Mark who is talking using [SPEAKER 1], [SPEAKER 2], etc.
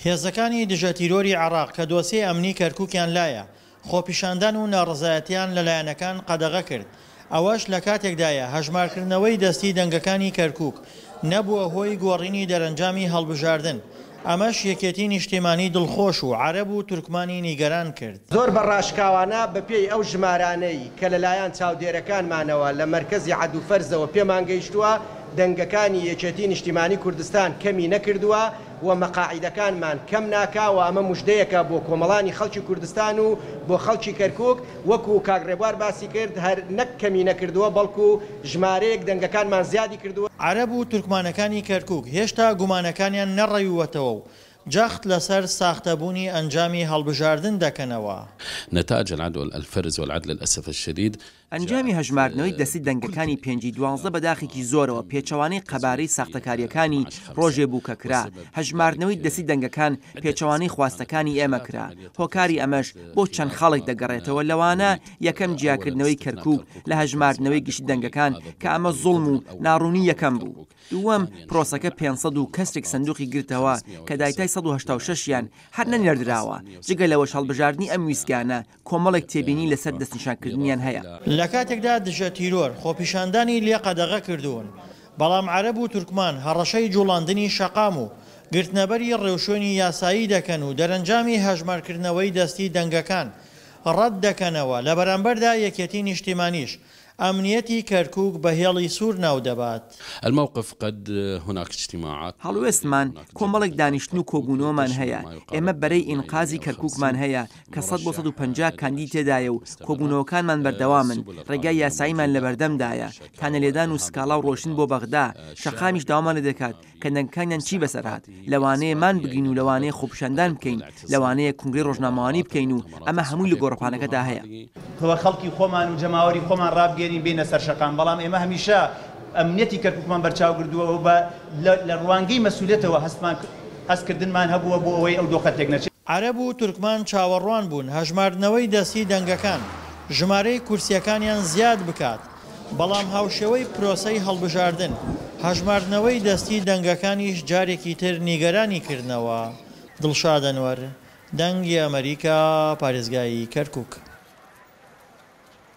[SPEAKER 1] هێزەکانی دژە تیرۆری عێراق کە دۆسیە ئەمنی کەرکووکیان لایە خۆپیشاندان و ناڕزایەتیان لەلایەنەکان قەدەغە کرد. ئەوەش لە کاتێکدایە هەژمارکردنەوەی دەستی دەنگەکانی کەرکووک نەبووە هۆی گۆڕینی دەرەنجامی هەڵبژاردن. ئەمەش یەکێتی نیشتیمانی دڵخۆش و عەرەب و تورکمانی نیگەران کرد.
[SPEAKER 2] زۆر بەڕاشکاوانە بەپێی ئەو ژمارانەی کە لەلایەن چاودێرەکانمانەوە لە مەرکەزی عەدوفەرزەوە پێمان گەیشتووە دەنگەکانی یەکێتی نیشتیمانی کوردستان کەمی نەکردووە و مەقاعیدەکانمان کەم ناکاوە. ئەمە موژدەیەکە بۆ کۆمەڵانی خەڵکی کوردستان و بۆ خەڵکی کەرکووک وەکو کاگڕێبوار باسی کرد هەر نەک کەمی نەکردووە بەڵکو ژمارەیەک دەنگەکانمان زیادی کردووە.
[SPEAKER 1] عەرەب و تورکمانەکانی کەرکووک هێشتا گومانەکانیان نەڕەویوەتەوە و جەخت لەسەر ساختەبوونی ئەنجامی هەڵبژاردن دەکەنەوە.
[SPEAKER 3] نتاج العدل الفرز والعدل للأسف الشديد
[SPEAKER 4] ئەنجامی هەژماردنەوەی دەستی دەنگەکانی 5/12 بەداخێکی زۆرەوە پێچەوانەی قەبارەی ساختەکاریەکانی ڕۆژێ بوو کە کرا. هەژماردنەوەی دەستی دەنگەکان پێچەوانەی خواستەکانی ئێمە کرا. هۆکاری ئەمەش بۆ چەند خاڵێک دەگەڕێتەوە لەوانە یەکەم جیاکردنەوەی کەرکووک لە هەژماردنەوەی گشتی دەنگەکان کە ئەمە زوڵم و ناڕوونی یەکەم بوو. دووەم پرۆسەکە 500 و کەسێک سندوقی گرتەوە کە دایتای 186یان هەر نەنێردراوە. جگە لەوەش هەڵبژاردننی ئەم ویسکانە کۆمەڵێک تێبینی لەسەر دەستنیشانکردنیان هەیە.
[SPEAKER 1] لە کاتێکدا دژە تیرۆر خۆپیشاندانی لێ قەدەغە کردوون، بەڵام عەرەب و تورکمان هەڕەشەی جوڵاندنی شەقام و گرتنەبەری ڕێوشۆنی یاسایی دەکەن و دەرەنجامی هەژمارکردنەوەی دەستی دەنگەکان ڕەت دەکەنەوە. لە بەرامبەردا یەکێتی نیشتیمانیش ئەمنیەتی کەرکووک بە هێڵی سوور ناو دەبات.
[SPEAKER 3] الموقف قد هناك اجتماعات
[SPEAKER 4] هەڵوێستمان کۆمەڵێک دانیشتن و کۆبوونەوەمان هەیە. ئێمە بەرەی ئینقازی کەرکووکمان هەیە کە 100 بۆ 150 کاندی تێدایە و کۆبوونەوەکانمان بەردەوامن. ڕێگای یاساییمان لە بەردەمدایە. کانەلێدان و سکاڵا و ڕۆشن بۆ بەغدا. شەقامیش داوامان لە دەکات کە دەنگەکانیان چی بەسەرهات. لەوانەیەمان بگین و لەوانەیە خۆپیشاندان بکەین، لەوانەیە کنگرەی ڕۆژنامەوانی بکەین و ئەمە هەمووی لە گۆڕەپانەکەدا هەیە.
[SPEAKER 5] خەڵکی خۆمان و جەماوەری خۆمان ڕابگەێنین بینە سەر شەقام. بەڵام ئێمە هەمیشە ئەمنیەتی کەرکووکمان بەرچاو کردووە و بە لە ڕوانگەی مەسئولیەتەوە هەستکردنمان هەبووە بۆ ئەوەی ئەو دۆخە تێک نەچێت.
[SPEAKER 1] عەرەب و تورکمان چاوەڕوان بوون هەژماردنەوەی دەستی دەنگەکان ژمارەی کورسیەکانیان زیاد بکات، بەڵام هاوشێوەی پرۆسەی هەڵبژاردن هەژماردنەوەی دەستی دەنگەکانیش جارێکی تر نیگەرانی کردنەوە. دڵشاد ئەنوەر، دەنگی ئەمریکا، پارێزگای کەرکووک.